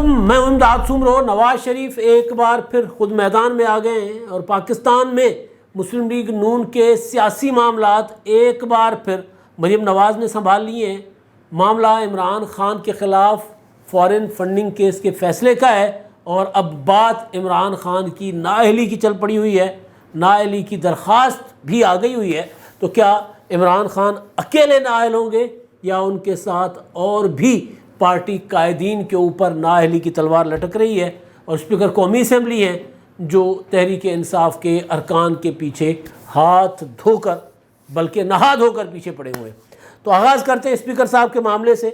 علیکم، میں امداد سمرو۔ نواز شریف ایک بار پھر خود میدان میں آ گئے ہیں اور پاکستان میں مسلم لیگ نون کے سیاسی معاملات ایک بار پھر مریم نواز نے سنبھال لیے ہیں۔ معاملہ عمران خان کے خلاف فارن فنڈنگ کیس کے فیصلے کا ہے اور اب بات عمران خان کی نااہلی کی چل پڑی ہوئی ہے، نااہلی کی درخواست بھی آ گئی ہوئی ہے۔ تو کیا عمران خان اکیلے نااہل ہوں گے یا ان کے ساتھ اور بھی پارٹی قائدین کے اوپر نااہلی کی تلوار لٹک رہی ہے؟ اور اسپیکر قومی اسمبلی ہیں جو تحریک انصاف کے ارکان کے پیچھے ہاتھ دھو کر بلکہ نہا دھو کر پیچھے پڑے ہوئے ہیں۔ تو آغاز کرتے ہیں اسپیکر صاحب کے معاملے سے۔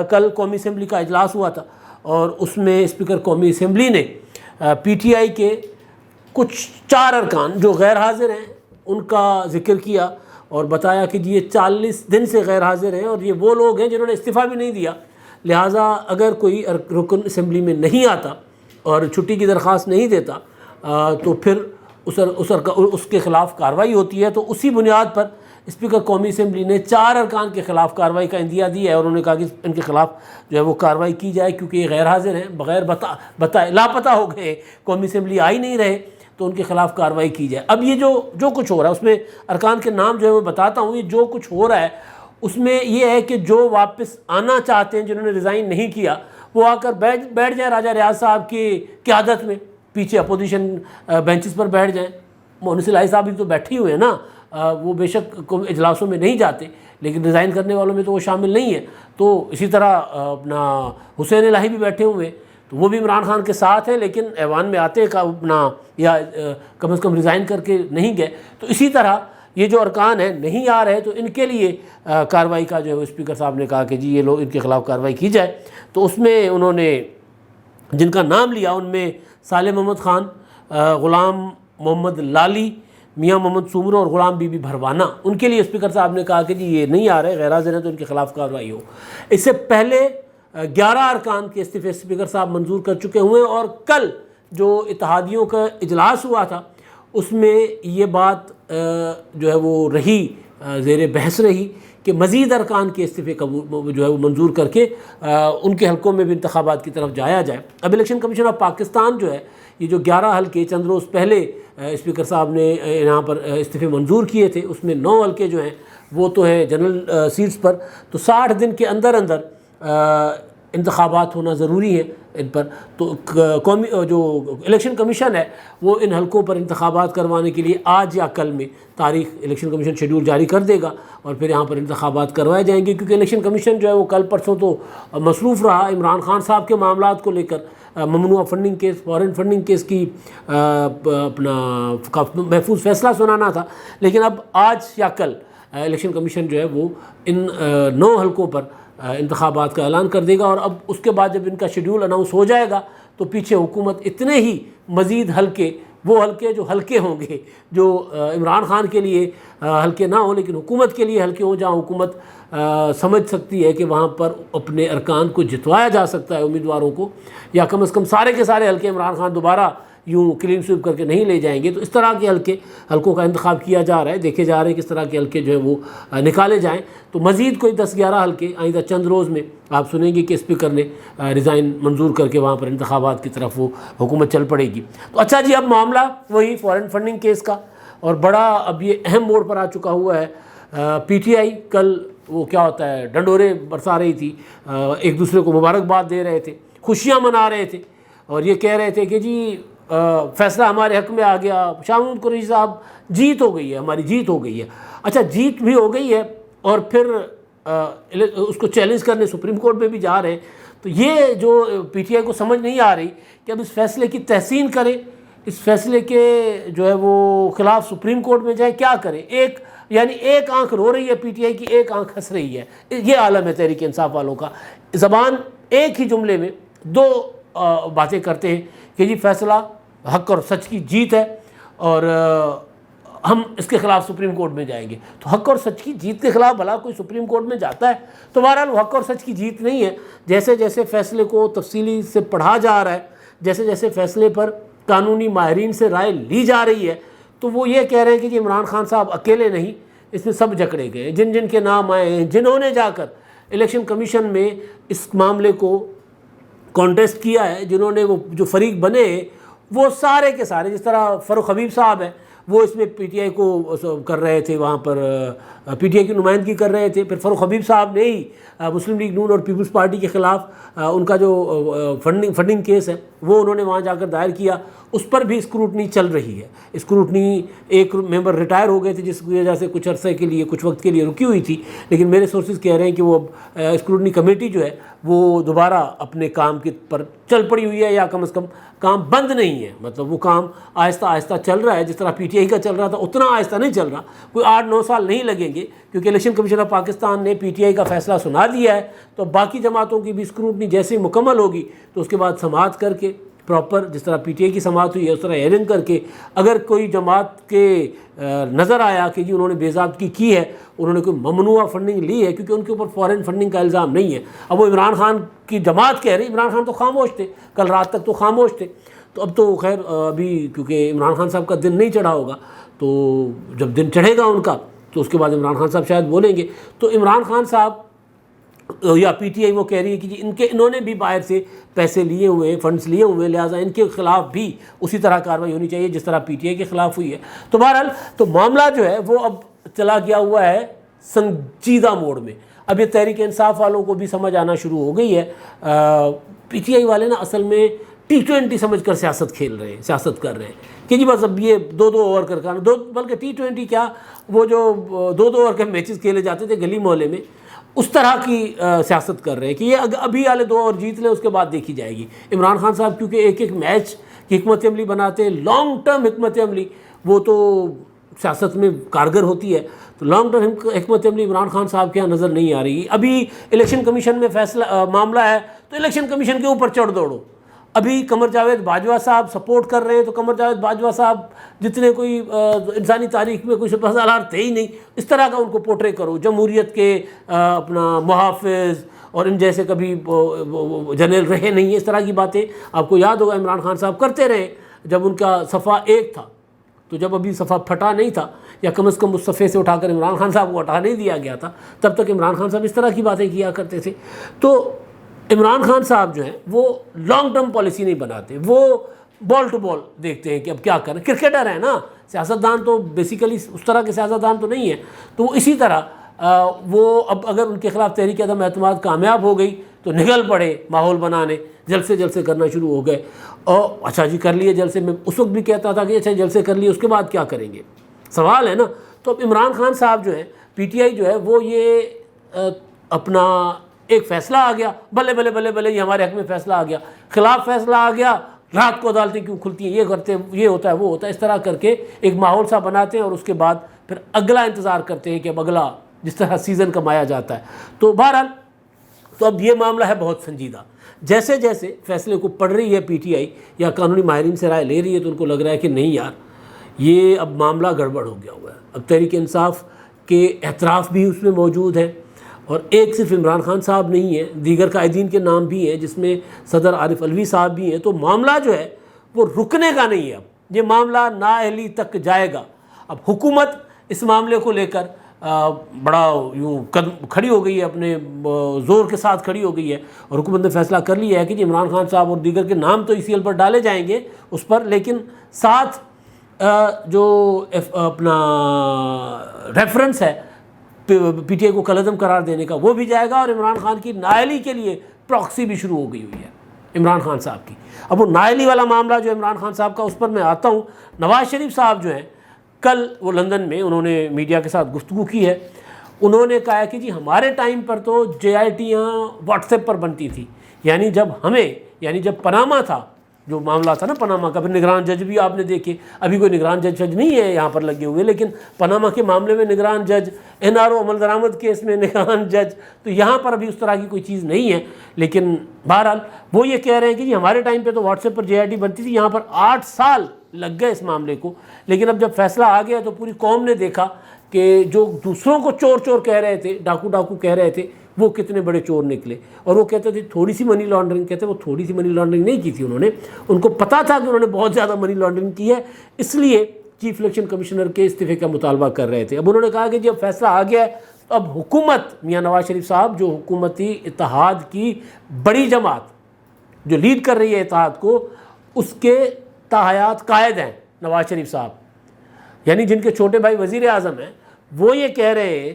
کل قومی اسمبلی کا اجلاس ہوا تھا اور اس میں اسپیکر قومی اسمبلی نے پی ٹی آئی کے کچھ 4 ارکان جو غیر حاضر ہیں ان کا ذکر کیا اور بتایا کہ یہ 40 دن سے غیر حاضر ہیں اور یہ وہ لوگ ہیں جنہوں نے استعفیٰ بھی نہیں دیا، لہٰذا اگر کوئی رکن اسمبلی میں نہیں آتا اور چھٹی کی درخواست نہیں دیتا تو پھر اس کے خلاف کارروائی ہوتی ہے۔ تو اسی بنیاد پر اسپیکر قومی اسمبلی نے 4 ارکان کے خلاف کارروائی کا عندیہ دیا ہے اور انہوں نے کہا کہ ان کے خلاف جو ہے وہ کارروائی کی جائے کیونکہ یہ غیر حاضر ہیں، بغیر بتائے لاپتہ ہو گئے، قومی اسمبلی آ ہی نہیں رہے، تو ان کے خلاف کارروائی کی جائے۔ اب یہ جو کچھ ہو رہا ہے اس میں ارکان کے نام جو ہے میں بتاتا ہوں۔ یہ جو کچھ ہو رہا ہے اس میں یہ ہے کہ جو واپس آنا چاہتے ہیں، جنہوں نے ریزائن نہیں کیا، وہ آ کر بیٹھ جائیں راجہ ریاض صاحب کی قیادت میں، پیچھے اپوزیشن بینچز پر بیٹھ جائیں۔ مونس الہی صاحب بھی تو بیٹھے ہوئے ہیں نا، وہ بے شک اجلاسوں میں نہیں جاتے لیکن ریزائن کرنے والوں میں تو وہ شامل نہیں ہیں۔ تو اسی طرح اپنا حسین الہی بھی بیٹھے ہوئے ہیں، تو وہ بھی عمران خان کے ساتھ ہیں لیکن ایوان میں آتے اپنا یا کم از کم ریزائن کر کے نہیں گئے۔ تو اسی طرح یہ جو ارکان ہیں نہیں آ رہے تو ان کے لیے کارروائی کا جو ہے اسپیکر صاحب نے کہا کہ جی یہ لوگ ان کے خلاف کارروائی کی جائے۔ تو اس میں انہوں نے جن کا نام لیا ان میں صالح محمد خان، غلام محمد لالی، میاں محمد سمرو اور غلام بی بی بھروانہ، ان کے لیے اسپیکر صاحب نے کہا کہ جی یہ نہیں آ رہے، غیر حاضر ہیں، تو ان کے خلاف کارروائی ہو۔ اس سے پہلے 11 ارکان کے استعفے اسپیکر صاحب منظور کر چکے ہوئے اور کل جو اتحادیوں کا اجلاس ہوا تھا اس میں یہ بات جو ہے وہ رہی، زیر بحث رہی کہ مزید ارکان کے استعفے جو ہے وہ منظور کر کے ان کے حلقوں میں بھی انتخابات کی طرف جایا جائے۔ اب الیکشن کمیشن آف پاکستان جو ہے یہ جو 11 حلقے چند روز پہلے اسپیکر صاحب نے یہاں پر استعفے منظور کیے تھے، اس میں 9 حلقے جو ہیں وہ تو ہیں جنرل سیٹس پر، تو 60 دن کے اندر انتخابات ہونا ضروری ہے ان پر۔ تو قومی جو الیکشن کمیشن ہے وہ ان حلقوں پر انتخابات کروانے کے لیے آج یا کل میں تاریخ الیکشن کمیشن شیڈول جاری کر دے گا اور پھر یہاں پر انتخابات کروائے جائیں گے، کیونکہ الیکشن کمیشن جو ہے وہ کل پرسوں تو مصروف رہا عمران خان صاحب کے معاملات کو لے کر، ممنوعہ funding case, foreign funding case کی اپنا محفوظ فیصلہ سنانا تھا، لیکن اب آج یا کل الیکشن کمیشن جو ہے وہ ان 9 حلقوں پر انتخابات کا اعلان کر دے گا اور اب اس کے بعد جب ان کا شیڈول اناؤنس ہو جائے گا تو پیچھے حکومت اتنے ہی مزید حلقے، وہ حلقے جو حلقے ہوں گے، جو عمران خان کے لیے حلقے نہ ہوں لیکن حکومت کے لیے حلقے ہوں، جہاں حکومت سمجھ سکتی ہے کہ وہاں پر اپنے ارکان کو جتوایا جا سکتا ہے امیدواروں کو، یا کم از کم سارے کے سارے حلقے عمران خان دوبارہ یوں کلین سویپ کر کے نہیں لے جائیں گے، تو اس طرح کے حلقوں کا انتخاب کیا جا رہا ہے۔ دیکھے جا رہے ہیں کس طرح کے حلقے جو ہیں وہ نکالے جائیں۔ تو مزید کوئی 10-11 حلقے آئندہ چند روز میں آپ سنیں گے کہ اسپیکر نے ریزائن منظور کر کے وہاں پر انتخابات کی طرف وہ حکومت چل پڑے گی۔ تو اچھا جی، اب معاملہ وہی فارن فنڈنگ کیس کا، اور بڑا اب یہ اہم موڑ پر آ چکا ہوا ہے۔ پی ٹی آئی کل وہ کیا ہوتا ہے ڈنڈورے برسا رہی تھی، ایک دوسرے کو مبارکباد دے رہے تھے، خوشیاں منا رہے تھے اور یہ کہہ رہے تھے کہ جی فیصلہ ہمارے حق میں آ گیا، شاہ محمود قریشی صاحب جیت ہو گئی ہے، ہماری جیت ہو گئی ہے۔ اچھا جیت بھی ہو گئی ہے اور پھر اس کو چیلنج کرنے سپریم کورٹ میں بھی جا رہے ہیں، تو یہ جو پی ٹی آئی کو سمجھ نہیں آ رہی کہ اب اس فیصلے کی تحسین کریں، اس فیصلے کے جو ہے وہ خلاف سپریم کورٹ میں جائیں، کیا کریں؟ ایک آنکھ رو رہی ہے پی ٹی آئی کی، ایک آنکھ ہنس رہی ہے۔ یہ عالم ہے تحریک انصاف والوں کا، زبان ایک ہی جملے میں 2 باتیں کرتے ہیں کہ جی فیصلہ حق اور سچ کی جیت ہے اور ہم اس کے خلاف سپریم کورٹ میں جائیں گے۔ تو حق اور سچ کی جیت کے خلاف بھلا کوئی سپریم کورٹ میں جاتا ہے؟ تو بہرحال وہ حق اور سچ کی جیت نہیں ہے۔ جیسے جیسے فیصلے کو تفصیلی سے پڑھا جا رہا ہے، جیسے جیسے فیصلے پر قانونی ماہرین سے رائے لی جا رہی ہے، تو وہ یہ کہہ رہے ہیں کہ جی عمران خان صاحب اکیلے نہیں، اس میں سب جکڑے گئے، جن کے نام آئے ہیں، جنہوں نے جا کر الیکشن کمیشن میں اس معاملے کو کانٹیسٹ کیا ہے، جنہوں نے وہ جو فریق بنے وہ سارے کے سارے، جس طرح فاروق حبیب صاحب ہیں وہ اس میں پی ٹی آئی کو کر رہے تھے، وہاں پر پی ٹی آئی کی نمائندگی کر رہے تھے. پھر فاروق حبیب صاحب نے ہی مسلم لیگ نون اور پیپلز پارٹی کے خلاف ان کا جو فنڈنگ کیس ہے وہ انہوں نے وہاں جا کر دائر کیا، اس پر بھی اسکروٹنی چل رہی ہے. اسکروٹنی، ایک ممبر ریٹائر ہو گئے تھے جس کی وجہ سے کچھ عرصے کے لیے، کچھ وقت کے لیے رکی ہوئی تھی، لیکن میرے سورسز کہہ رہے ہیں کہ وہ اسکروٹنی کمیٹی جو ہے وہ دوبارہ اپنے کام کے پر چل پڑی ہوئی ہے، یا کم از کم کام بند نہیں ہے. مطلب وہ کام آہستہ آہستہ چل رہا ہے، جس طرح پی ٹی آئی کا چل رہا تھا اتنا آہستہ نہیں چل رہا. کوئی 8-9 سال نہیں لگیں گے، کیونکہ الیکشن کمیشن آف پاکستان نے پی ٹی آئی کا فیصلہ سنا دیا ہے. تو باقی جماعتوں کی بھی اسکروٹنی جیسے ہی مکمل ہوگی تو اس کے بعد سماعت کر کے پراپر، جس طرح پی ٹی آئی کی سماعت ہوئی ہے اس طرح ہیئرنگ کر کے، اگر کوئی جماعت کے نظر آیا کہ جی انہوں نے بے ضابطگی کی ہے، انہوں نے کوئی ممنوعہ فنڈنگ لی ہے، کیونکہ ان کے اوپر فارن فنڈنگ کا الزام نہیں ہے. اب وہ عمران خان کی جماعت کہہ رہی، عمران خان تو خاموش تھے، کل رات تک تو خاموش تھے. تو اب تو خیر ابھی کیونکہ عمران خان صاحب کا دن نہیں چڑھا ہوگا، تو جب دن چڑھے گا ان کا تو اس کے بعد عمران خان صاحب شاید بولیں گے. تو عمران خان صاحب یا پی ٹی آئی وہ کہہ رہی ہے کہ جی انہوں نے بھی باہر سے پیسے لیے ہوئے ہیں، فنڈز لیے ہوئے ہیں، لہٰذا ان کے خلاف بھی اسی طرح کارروائی ہونی چاہیے جس طرح پی ٹی آئی کے خلاف ہوئی ہے. تو بہرحال تو معاملہ جو ہے وہ اب چلا گیا ہوا ہے سنجیدہ موڑ میں. اب یہ تحریک انصاف والوں کو بھی سمجھ آنا شروع ہو گئی ہے. پی ٹی آئی والے نا اصل میں T20 سمجھ کر سیاست کھیل رہے ہیں، سیاست کر رہے ہیں کہ جی بس اب یہ 2-2 اوور کر کے بلکہ T20 کیا، وہ جو 2-2 اوور کے میچز کھیلے جاتے تھے گلی محلے میں، اس طرح کی سیاست کر رہے ہیں کہ یہ ابھی والے 2 اوور جیت لیں اس کے بعد دیکھی جائے گی. عمران خان صاحب کیونکہ ایک میچ کی حکمت عملی بناتے ہیں، لانگ ٹرم حکمت عملی وہ تو سیاست میں کارگر ہوتی ہے، تو لانگ ٹرم حکمت عملی عمران خان صاحب کے یہاں نظر نہیں آ رہی. ابھی الیکشن کمیشن میں فیصلہ معاملہ ہے تو الیکشن کمیشن کے اوپر چڑھ دوڑو. ابھی قمر جاوید باجوہ صاحب سپورٹ کر رہے ہیں تو قمر جاوید باجوہ صاحب جتنے کوئی انسانی تاریخ میں کوئی شبہ سالار تھے ہی نہیں، اس طرح کا ان کو پورٹرے کرو، جمہوریت کے اپنا محافظ اور ان جیسے کبھی جنرل رہے نہیں، اس طرح کی باتیں آپ کو یاد ہوگا عمران خان صاحب کرتے رہے. جب ان کا صفحہ 1 تھا تو جب ابھی صفحہ پھٹا نہیں تھا، یا کم از کم اس صفحے سے اٹھا کر عمران خان صاحب کو ہٹا نہیں دیا گیا تھا، تب تک عمران خان صاحب اس طرح کی باتیں کیا کرتے تھے. تو عمران خان صاحب جو ہیں وہ لانگ ٹرم پالیسی نہیں بناتے، وہ بال ٹو بال دیکھتے ہیں کہ اب کیا کریں. کرکٹر ہیں نا، سیاستدان تو بیسیکلی اس طرح کے سیاستدان تو نہیں ہیں. تو وہ اسی طرح وہ اب اگر ان کے خلاف تحریک عدم اعتماد کامیاب ہو گئی تو نکل پڑے ماحول بنانے، جلسے کرنا شروع ہو گئے. اور اچھا جی کر لیے جلسے، میں اس وقت بھی کہتا تھا کہ اچھا جلسے کر لیے اس کے بعد کیا کریں گے، سوال ہے نا. تو اب عمران خان صاحب جو ہے، پی ٹی آئی جو ہے وہ یہ اپنا ایک فیصلہ آ گیا، بلے بلے بلے بلے یہ ہمارے حق میں فیصلہ آ گیا، خلاف فیصلہ آ گیا، رات کو عدالتیں کیوں کھلتی ہیں، یہ کرتے یہ ہوتا ہے وہ ہوتا ہے، اس طرح کر کے ایک ماحول سا بناتے ہیں اور اس کے بعد پھر اگلا انتظار کرتے ہیں کہ اب اگلا جس طرح سیزن کمایا جاتا ہے. تو بہرحال تو اب یہ معاملہ ہے بہت سنجیدہ. جیسے جیسے فیصلے کو پڑھ رہی ہے پی ٹی آئی یا قانونی ماہرین سے رائے لے رہی ہے تو ان کو لگ رہا ہے کہ نہیں یار یہ اب معاملہ گڑبڑ ہو گیا ہوا ہے. اب تحریک انصاف کے اعتراف بھی اس میں موجود ہیں، اور ایک صرف عمران خان صاحب نہیں ہے، دیگر قائدین کے نام بھی ہیں جس میں صدر عارف علوی صاحب بھی ہیں. تو معاملہ جو ہے وہ رکنے کا نہیں ہے، اب یہ معاملہ نااہلی تک جائے گا. اب حکومت اس معاملے کو لے کر بڑا یوں قدم کھڑی ہو گئی ہے، اپنے زور کے ساتھ کھڑی ہو گئی ہے، اور حکومت نے فیصلہ کر لیا ہے کہ جی عمران خان صاحب اور دیگر کے نام تو ECL پر ڈالے جائیں گے اس پر، لیکن ساتھ جو اپنا ریفرنس ہے پی ٹی آئی کو کالعدم قرار دینے کا وہ بھی جائے گا، اور عمران خان کی نااہلی کے لیے پراکسی بھی شروع ہو گئی ہوئی ہے عمران خان صاحب کی. اب وہ نااہلی والا معاملہ جو عمران خان صاحب کا اس پر میں آتا ہوں. نواز شریف صاحب جو ہیں کل وہ لندن میں انہوں نے میڈیا کے ساتھ گفتگو کی ہے. انہوں نے کہا ہے کہ جی ہمارے ٹائم پر تو JITیاں واٹس ایپ پر بنتی تھی، یعنی جب پاناما تھا، جو معاملہ تھا نا پاناما کا، پھر نگران جج بھی آپ نے دیکھے، ابھی کوئی نگران جج نہیں ہے یہاں پر لگے ہوئے، لیکن پاناما کے معاملے میں نگران جج، NRO عمل درآمد کیس میں نگران جج، تو یہاں پر ابھی اس طرح کی کوئی چیز نہیں ہے. لیکن بہرحال وہ یہ کہہ رہے ہیں کہ جی ہمارے ٹائم پہ تو واٹس ایپ پر JIT بنتی تھی، یہاں پر 8 سال لگ گئے اس معاملے کو. لیکن اب جب فیصلہ آ گیا تو پوری قوم نے دیکھا کہ جو دوسروں کو چور چور کہہ رہے تھے، ڈاکو کہہ رہے تھے، وہ کتنے بڑے چور نکلے. اور وہ کہتے تھے تھوڑی سی منی لانڈرنگ، کہتے وہ تھوڑی سی منی لانڈرنگ نہیں کی تھی انہوں نے، ان کو پتہ تھا کہ انہوں نے بہت زیادہ منی لانڈرنگ کی ہے، اس لیے چیف الیکشن کمشنر کے استعفے کا مطالبہ کر رہے تھے. اب انہوں نے کہا کہ جب فیصلہ آ گیا ہے تو اب حکومت، میاں نواز شریف صاحب جو حکومتی اتحاد کی بڑی جماعت جو لیڈ کر رہی ہے اتحاد کو، اس کے تاحیات قائد ہیں نواز شریف صاحب، یعنی جن کے چھوٹے بھائی وزیر اعظم ہیں، وہ یہ کہہ رہے ہیں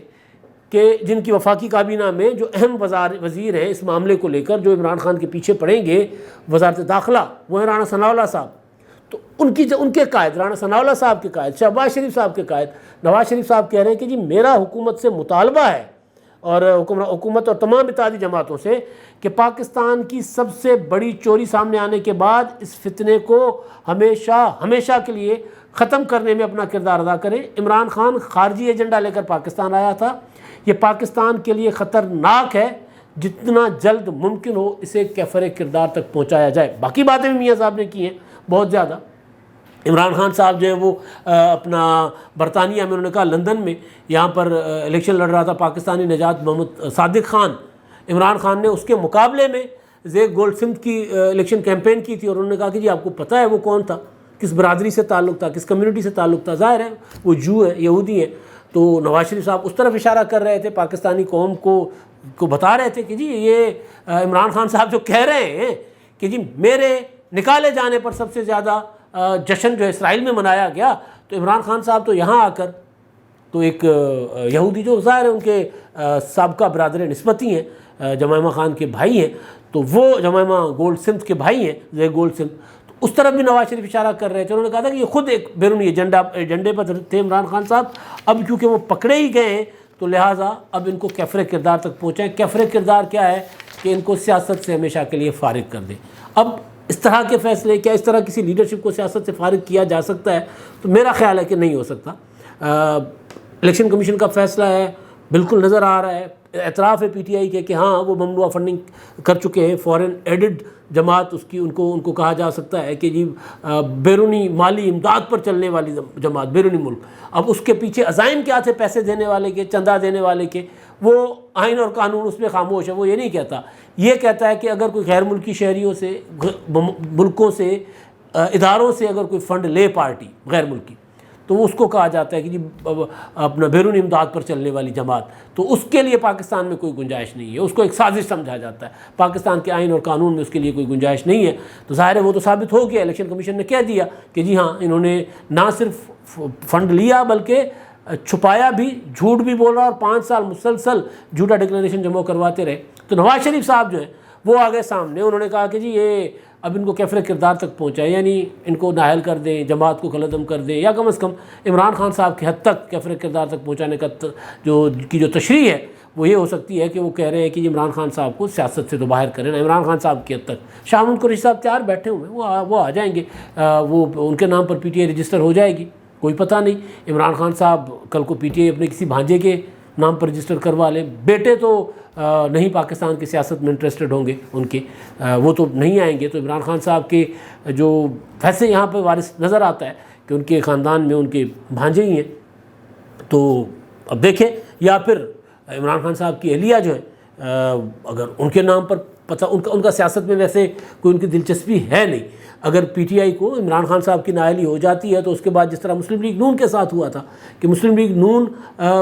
کہ جن کی وفاقی کابینہ میں جو اہم وزیر ہیں اس معاملے کو لے کر، جو عمران خان کے پیچھے پڑیں گے وزارت داخلہ، وہ ہیں رانا ثناء اللہ صاحب. تو ان کے قائد، رانا ثناء اللہ صاحب کے قائد، شہباز شریف صاحب کے قائد نواز شریف صاحب کہہ رہے ہیں کہ جی میرا حکومت سے مطالبہ ہے، اور حکومت اور تمام اتحادی جماعتوں سے، کہ پاکستان کی سب سے بڑی چوری سامنے آنے کے بعد اس فتنے کو ہمیشہ کے لیے ختم کرنے میں اپنا کردار ادا کریں. عمران خان خارجی ایجنڈا لے کر پاکستان آیا تھا، یہ پاکستان کے لیے خطرناک ہے، جتنا جلد ممکن ہو اسے کیفر کردار تک پہنچایا جائے. باقی باتیں بھی میاں صاحب نے کی ہیں بہت زیادہ. عمران خان صاحب جو ہے وہ اپنا برطانیہ میں، انہوں نے کہا لندن میں یہاں پر الیکشن لڑ رہا تھا پاکستانی نژاد محمد صادق خان، عمران خان نے اس کے مقابلے میں زیک گولڈ سمتھ کی الیکشن کیمپین کی تھی، اور انہوں نے کہا کہ جی آپ کو پتہ ہے وہ کون تھا، کس برادری سے تعلق تھا، کس کمیونٹی سے تعلق تھا. ظاہر ہے وہ جو ہے، یہودی ہیں. تو نواز شریف صاحب اس طرف اشارہ کر رہے تھے، پاکستانی قوم کو بتا رہے تھے کہ جی یہ عمران خان صاحب جو کہہ رہے ہیں کہ جی میرے نکالے جانے پر سب سے زیادہ جشن جو اسرائیل میں منایا گیا، تو عمران خان صاحب تو یہاں آ کر تو ایک یہودی جو ظاہر ہے ان کے سابقہ برادر نسبتی ہیں، جمائمہ خان کے بھائی ہیں، تو وہ جمائمہ گولڈ سمتھ کے بھائی ہیں، زیک گولڈ سمتھ، تو اس طرف بھی نواز شریف اشارہ کر رہے تھے. انہوں نے کہا تھا کہ یہ خود ایک بیرونی ایجنڈے پر تھے عمران خان صاحب، اب کیونکہ وہ پکڑے ہی گئے ہیں تو لہٰذا اب ان کو کیفر کردار تک پہنچائیں. کیفر کردار کیا ہے کہ ان کو سیاست سے ہمیشہ کے لیے فارغ کر دیں. اب اس طرح کے فیصلے، کیا اس طرح کسی لیڈرشپ کو سیاست سے فارغ کیا جا سکتا ہے؟ تو میرا خیال ہے کہ نہیں ہو سکتا. الیکشن کمیشن کا فیصلہ ہے، بالکل نظر آ رہا ہے، اعتراف ہے پی ٹی آئی کے کہ ہاں وہ ممنوعہ فنڈنگ کر چکے ہیں. فورن ایڈڈ جماعت ان کو کہا جا سکتا ہے کہ جی بیرونی مالی امداد پر چلنے والی جماعت، بیرونی ملک. اب اس کے پیچھے عزائم کیا تھے پیسے دینے والے کے، چندہ دینے والے کے؟ وہ آئین اور قانون اس میں خاموش ہے، وہ یہ نہیں کہتا. یہ کہتا ہے کہ اگر کوئی غیر ملکی شہریوں سے، ملکوں سے، اداروں سے اگر کوئی فنڈ لے پارٹی غیر ملکی، تو اس کو کہا جاتا ہے کہ جی اپنا بیرونی امداد پر چلنے والی جماعت. تو اس کے لیے پاکستان میں کوئی گنجائش نہیں ہے، اس کو ایک سازش سمجھا جاتا ہے. پاکستان کے آئین اور قانون میں اس کے لیے کوئی گنجائش نہیں ہے. تو ظاہر ہے وہ تو ثابت ہو گیا، الیکشن کمیشن نے کہہ دیا کہ جی ہاں انہوں نے نہ صرف فنڈ لیا بلکہ چھپایا بھی، جھوٹ بھی بول رہا، اور 5 سال مسلسل جھوٹا ڈکلریشن جمع کرواتے رہے. تو نواز شریف صاحب جو ہیں وہ آگے سامنے، انہوں نے کہا کہ جی یہ اب ان کو کیفر کردار تک پہنچائے، یعنی ان کو نااہل کر دیں، جماعت کو کالعدم کر دیں، یا کم از کم عمران خان صاحب کی حد تک کیفر کردار تک پہنچانے کا جو تشریح ہے وہ یہ ہو سکتی ہے کہ وہ کہہ رہے ہیں کہ جی عمران خان صاحب کو سیاست سے تو باہر کریں نا. عمران خان صاحب کی حد تک شاہ محمود قریشی صاحب تیار بیٹھے ہوئے ہیں، وہ آ جائیں گے، وہ ان کے نام پر پی ٹی آئی رجسٹر ہو جائے گی، کوئی پتہ نہیں. عمران خان صاحب کل کو پی ٹی آئی اپنے کسی بھانجے کے نام پر رجسٹر کروا لیں. بیٹے تو نہیں پاکستان کی سیاست میں انٹرسٹڈ ہوں گے ان کے، وہ تو نہیں آئیں گے. تو عمران خان صاحب کے جو ویسے یہاں پہ وارث نظر آتا ہے کہ ان کے خاندان میں ان کے بھانجے ہی ہیں. تو اب دیکھیں، یا پھر عمران خان صاحب کی اہلیہ جو ہے اگر ان کے نام پر پتہ، ان کا سیاست میں ویسے کوئی ان کی دلچسپی ہے نہیں. اگر پی ٹی آئی کو عمران خان صاحب کی نااہلی ہو جاتی ہے تو اس کے بعد جس طرح مسلم لیگ نون کے ساتھ ہوا تھا کہ مسلم لیگ نون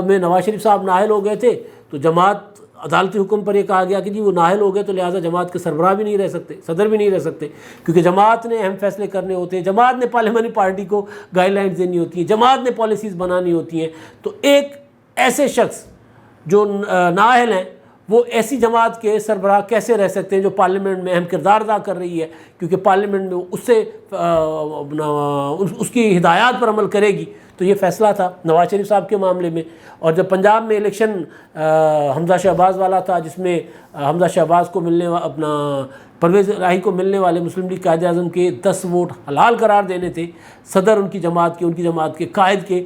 میں نواز شریف صاحب نااہل ہو گئے تھے، تو جماعت عدالتی حکم پر یہ کہا گیا کہ جی وہ نااہل ہو گئے تو لہٰذا جماعت کے سربراہ بھی نہیں رہ سکتے، صدر بھی نہیں رہ سکتے، کیونکہ جماعت نے اہم فیصلے کرنے ہوتے ہیں، جماعت نے پارلیمانی پارٹی کو گائیڈ لائنز دینی ہوتی ہیں، جماعت نے پالیسیز بنانی ہوتی ہیں. تو ایک ایسے شخص جو نااہل ہیں وہ ایسی جماعت کے سربراہ کیسے رہ سکتے ہیں جو پارلیمنٹ میں اہم کردار ادا کر رہی ہے، کیونکہ پارلیمنٹ میں اس سے اس کی ہدایات پر عمل کرے گی. تو یہ فیصلہ تھا نواز شریف صاحب کے معاملے میں. اور جب پنجاب میں الیکشن حمزہ شہباز والا تھا، جس میں حمزہ شہباز کو اپنا پرویز الہی کو ملنے والے مسلم لیگ قائد اعظم کے 10 ووٹ حلال قرار دینے تھے، صدر ان کی جماعت کے قائد کے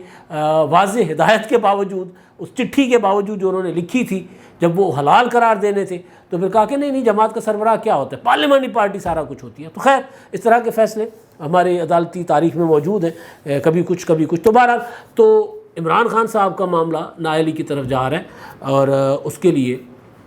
واضح ہدایت کے باوجود، اس چٹھی کے باوجود جو انہوں نے لکھی تھی، جب وہ حلال قرار دینے تھے تو پھر کہا کہ نہیں جماعت کا سربراہ کیا ہوتا ہے، پارلیمانی پارٹی سارا کچھ ہوتی ہے. تو خیر اس طرح کے فیصلے ہمارے عدالتی تاریخ میں موجود ہیں، کبھی کچھ کبھی کچھ. تو بہرحال تو عمران خان صاحب کا معاملہ نااہلی کی طرف جا رہا ہے، اور اس کے لیے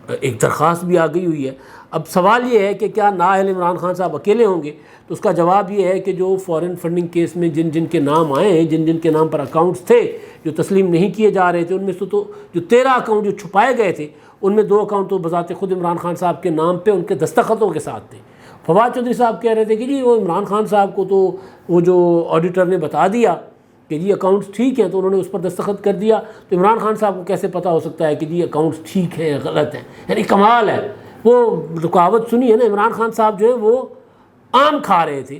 ایک درخواست بھی آ گئی ہوئی ہے. اب سوال یہ ہے کہ کیا نااہل عمران خان صاحب اکیلے ہوں گے؟ تو اس کا جواب یہ ہے کہ جو فورن فنڈنگ کیس میں جن کے نام آئے ہیں، جن کے نام پر اکاؤنٹس تھے جو تسلیم نہیں کیے جا رہے تھے، ان میں سے تو جو 13 اکاؤنٹ جو چھپائے گئے تھے، ان میں 2 اکاؤنٹ تو بذات خود عمران خان صاحب کے نام پہ ان کے دستخطوں کے ساتھ تھے. فواد چودھری صاحب کہہ رہے تھے کہ جی وہ عمران خان صاحب کو تو وہ جو آڈیٹر نے بتا دیا کہ جی اکاؤنٹس ٹھیک ہیں تو انہوں نے اس پر دستخط کر دیا، تو عمران خان صاحب کو کیسے پتہ ہو سکتا ہے کہ جی اکاؤنٹس ٹھیک ہیں یا غلط ہیں؟ یعنی کمال ہے۔ وہ رکاوٹ سنی ہے نا، عمران خان صاحب جو ہے وہ آم کھا رہے تھے،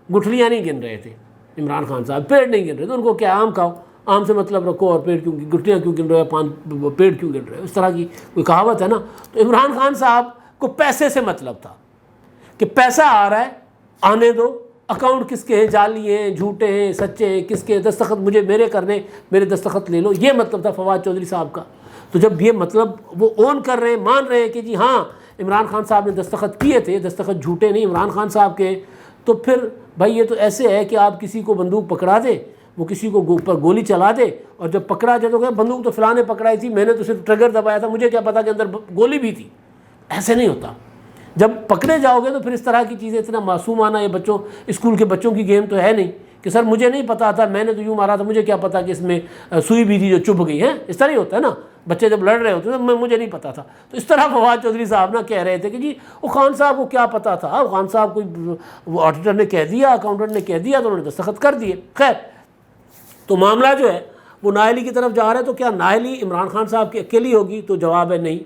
گٹھلیاں نہیں گن رہے تھے۔ عمران خان صاحب پیڑ نہیں گن رہے تھے، ان کو کیا آم کھاؤ، آم سے مطلب رکھو اور پیڑ کیوں گٹھلیاں کیوں گن رہے ہو، پیڑ کیوں گن رہے ہو، اس طرح کی کوئی کہاوت ہے نا۔ تو عمران خان صاحب کو پیسے سے مطلب تھا کہ پیسہ آ رہا ہے آنے دو، اکاؤنٹ کس کے ہیں، جعلی ہیں، جھوٹے ہیں، سچے ہیں، کس کے دستخط مجھے میرے کرنے، میرے دستخط لے لو، یہ مطلب تھا فواد چودھری صاحب کا۔ تو جب یہ مطلب وہ اون کر رہے ہیں، مان رہے ہیں کہ جی ہاں عمران خان صاحب نے دستخط کیے تھے، دستخط جھوٹے نہیں عمران خان صاحب کے، تو پھر بھائی یہ تو ایسے ہے کہ آپ کسی کو بندوق پکڑا دیں، وہ کسی کو اوپر گولی چلا دے، اور جب پکڑا جائے تو کہ بندوق تو فلاں نے پکڑائی تھی، میں نے تو صرف ٹریگر دبایا تھا، مجھے کیا پتا کہ اندر گولی بھی تھی۔ ایسے نہیں ہوتا۔ جب پکڑے جاؤ گے تو پھر اس طرح کی چیزیں اتنا معصومانہ، یہ بچوں اسکول کے بچوں کی گیم تو ہے نہیں کہ سر مجھے نہیں پتا تھا، میں نے تو یوں مارا تھا، مجھے کیا پتا کہ اس میں سوئی بھی تھی جو چبھ گئی ہے، اس طرح ہی ہوتا ہے نا۔ بچے جب لڑ رہے ہوتے ہیں مجھے نہیں پتا تھا، تو اس طرح فواد چودھری صاحب نا کہہ رہے تھے کہ جی وہ خان صاحب کو کیا پتا تھا، خان صاحب کو وہ آڈیٹر نے کہہ دیا، اکاؤنٹنٹ نے کہہ دیا تو انہوں نے دستخط کر دیے۔ خیر، تو معاملہ جو ہے وہ نااہلی کی طرف جا رہا ہے۔ تو کیا نااہلی عمران خان صاحب کی اکیلی ہوگی؟ تو جواب ہے نہیں۔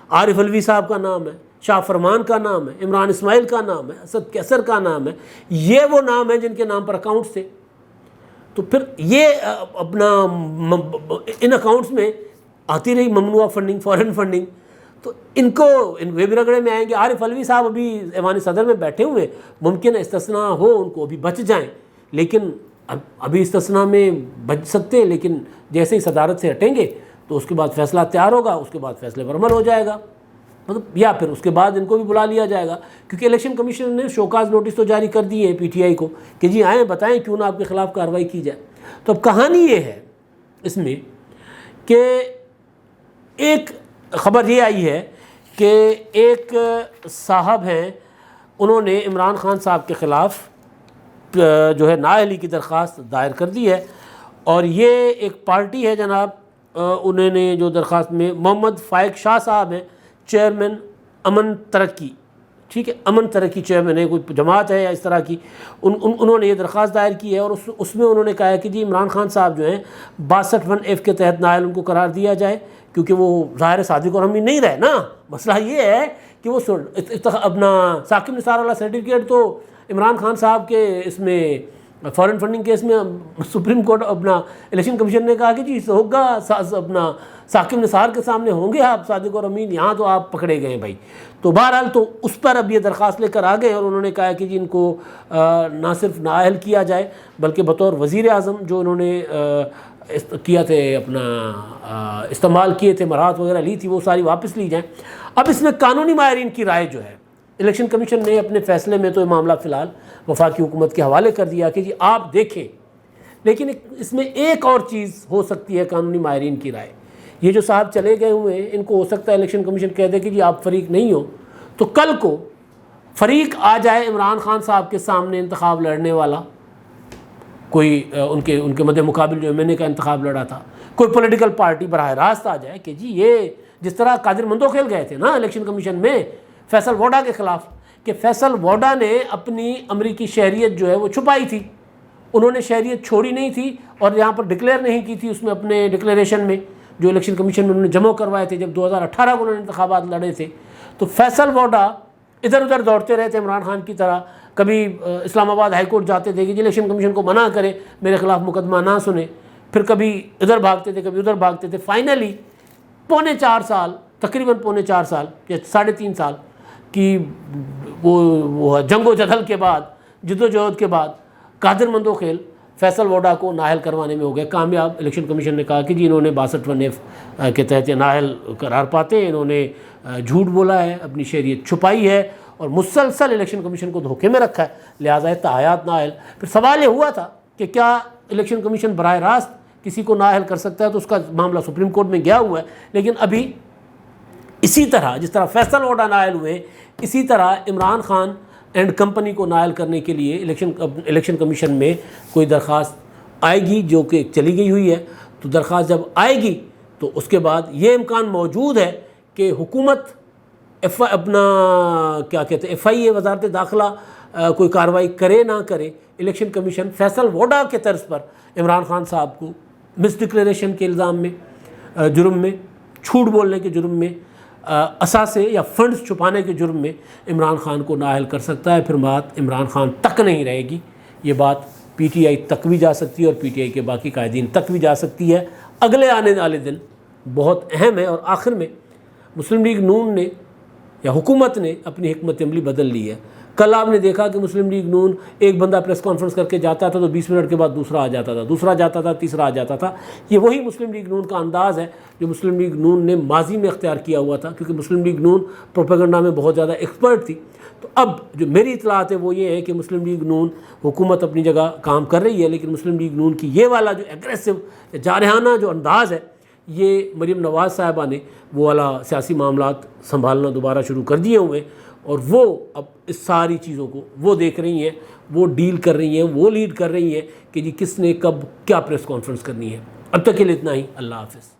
عارف علوی صاحب کا نام ہے، شاہ فرمان کا نام ہے، عمران اسماعیل کا نام ہے، اسد کیسر کا نام ہے، یہ وہ نام ہیں جن کے نام پر اکاؤنٹس تھے۔ تو پھر یہ اپنا ان اکاؤنٹس میں آتی رہی ممنوعہ فنڈنگ، فورن فنڈنگ، تو ان کو وہ بھی رگڑے میں آئیں گے۔ عارف علوی صاحب ابھی ایوان صدر میں بیٹھے ہوئے، ممکن ہے استثناء ہو ان کو ابھی بچ جائیں، لیکن ابھی استثناء میں بچ سکتے ہیں، لیکن جیسے ہی صدارت سے ہٹیں گے تو اس کے بعد فیصلہ تیار ہوگا، اس کے بعد فیصلے پر عمل ہو جائے گا، مطلب یا پھر اس کے بعد ان کو بھی بلا لیا جائے گا، کیونکہ الیکشن کمیشن نے شوکاز نوٹس تو جاری کر دیے ہیں پی ٹی آئی کو کہ جی آئیں بتائیں کیوں نہ آپ کے خلاف کارروائی کی جائے۔ تو اب کہانی یہ ہے اس میں کہ ایک خبر یہ آئی ہے کہ ایک صاحب ہیں، انہوں نے عمران خان صاحب کے خلاف جو ہے نااہلی کی درخواست دائر کر دی ہے، اور یہ ایک پارٹی ہے جناب، انہوں نے جو درخواست میں محمد فائق شاہ صاحب ہیں، چیئرمین امن ترقی، ٹھیک ہے، امن ترقی چیئرمین ہے، کوئی جماعت ہے یا اس طرح کی، انہوں نے یہ درخواست دائر کی ہے، اور اس میں انہوں نے کہا ہے کہ جی عمران خان صاحب جو ہیں 62(1)(f) کے تحت نااہل ان کو قرار دیا جائے، کیونکہ وہ ظاہر صادق اور امین نہیں رہے نا۔ مسئلہ یہ ہے کہ وہ اپنا ثاقب نثار والا سرٹیفکیٹ تو عمران خان صاحب کے اس میں فورن فنڈنگ کیس میں سپریم کورٹ اپنا الیکشن کمیشن نے کہا کہ جی ہوگا اپنا ثاقب نثار کے سامنے ہوں گے آپ صادق اور امین، یہاں تو آپ پکڑے گئے بھائی۔ تو بہرحال تو اس پر اب یہ درخواست لے کر آ گئے، اور انہوں نے کہا کہ جی ان کو نہ صرف نااہل کیا جائے بلکہ بطور وزیر اعظم جو انہوں نے کیا تھے اپنا استعمال کیے تھے، مراحت وغیرہ لی تھی، وہ ساری واپس لی جائیں۔ اب اس میں قانونی ماہرین کی رائے جو ہے، الیکشن کمیشن نے اپنے فیصلے میں تو یہ معاملہ فی الحال وفاقی حکومت کے حوالے کر دیا کہ جی آپ دیکھیں، لیکن اس میں ایک اور چیز ہو سکتی ہے قانونی ماہرین کی رائے۔ یہ جو صاحب چلے گئے ہوئے ہیں، ان کو ہو سکتا ہے الیکشن کمیشن کہہ دے کہ جی آپ فریق نہیں ہو، تو کل کو فریق آ جائے عمران خان صاحب کے سامنے انتخاب لڑنے والا، کوئی ان کے مد مقابل جو ایم این اے کا انتخاب لڑا تھا، کوئی پولیٹیکل پارٹی براہ راست آ جائے کہ جی یہ جس طرح قادر مندوخیل گئے تھے نا الیکشن کمیشن میں فیصل ووڈا کے خلاف، کہ فیصل ووڈا نے اپنی امریکی شہریت جو ہے وہ چھپائی تھی، انہوں نے شہریت چھوڑی نہیں تھی اور یہاں پر ڈکلیئر نہیں کی تھی، اس میں اپنے ڈکلیریشن میں جو الیکشن کمیشن میں انہوں نے جمع کروائے تھے جب 2018 کو انہوں نے انتخابات لڑے تھے۔ تو فیصل ووڈا ادھر ادھر دوڑتے رہتے عمران خان کی طرح، کبھی اسلام آباد ہائی کورٹ جاتے تھے کہ جی الیکشن کمیشن کو منع کرے میرے خلاف مقدمہ نہ سنے، پھر کبھی ادھر بھاگتے تھے کبھی ادھر بھاگتے تھے، فائنلی پونے 4 سال، تقریباً پونے 4 سال یا 3.5 سال کی وہ جنگ و جدل کے بعد، جد و جہد کے بعد، قادر مندوخیل فیصل ووڈا کو نااہل کروانے میں ہو گئے کامیاب۔ الیکشن کمیشن نے کہا کہ جی انہوں نے 62(1)(f) کے تحت نااہل قرار پاتے ہیں، انہوں نے جھوٹ بولا ہے، اپنی شہریت چھپائی ہے اور مسلسل الیکشن کمیشن کو دھوکے میں رکھا ہے، لہٰذا تاحیات نااہل۔ پھر سوال یہ ہوا تھا کہ کیا الیکشن کمیشن براہ راست کسی کو نااہل کر سکتا ہے، تو اس کا معاملہ سپریم کورٹ میں گیا ہوا ہے، لیکن ابھی اسی طرح جس طرح فیصل ووڈا نااہل ہوئے، اسی طرح عمران خان اینڈ کمپنی کو نااہل کرنے کے لیے الیکشن کمیشن میں کوئی درخواست آئے گی جو کہ چلی گئی ہوئی ہے۔ تو درخواست جب آئے گی تو اس کے بعد یہ امکان موجود ہے کہ حکومت اپنا کیا کہتے ہیں FIA وزارت داخلہ کوئی کارروائی کرے نہ کرے، الیکشن کمیشن فیصل ووڈا کے طرز پر عمران خان صاحب کو مس ڈکلیریشن کے الزام میں، جرم میں، جھوٹ بولنے کے جرم میں، اثاثے یا فنڈز چھپانے کے جرم میں عمران خان کو نااہل کر سکتا ہے۔ پھر بات عمران خان تک نہیں رہے گی، یہ بات PTI تک بھی جا سکتی ہے اور PTI کے باقی قائدین تک بھی جا سکتی ہے۔ اگلے آنے والے دن بہت اہم ہے، اور آخر میں مسلم لیگ نون نے یا حکومت نے اپنی حکمت عملی بدل لی ہے۔ کل آپ نے دیکھا کہ مسلم لیگ نون ایک بندہ پریس کانفرنس کر کے جاتا تھا تو 20 منٹ کے بعد دوسرا آ جاتا تھا، دوسرا جاتا تھا، تیسرا آ جاتا تھا۔ یہ وہی مسلم لیگ نون کا انداز ہے جو مسلم لیگ نون نے ماضی میں اختیار کیا ہوا تھا، کیونکہ مسلم لیگ نون پروپیگنڈا میں بہت زیادہ ایکسپرٹ تھی۔ تو اب جو میری اطلاعات ہے وہ یہ ہے کہ مسلم لیگ نون حکومت اپنی جگہ کام کر رہی ہے، لیکن مسلم لیگ نون کی یہ والا جو ایگریسو جارحانہ جو انداز ہے، یہ مریم نواز صاحبہ نے وہ والا سیاسی معاملات سنبھالنا دوبارہ شروع کر دیے ہوئے، اور وہ اب اس ساری چیزوں کو وہ دیکھ رہی ہیں، وہ ڈیل کر رہی ہیں، وہ لیڈ کر رہی ہیں کہ جی کس نے کب کیا پریس کانفرنس کرنی ہے۔ اب تک کے لیے اتنا ہی، اللہ حافظ۔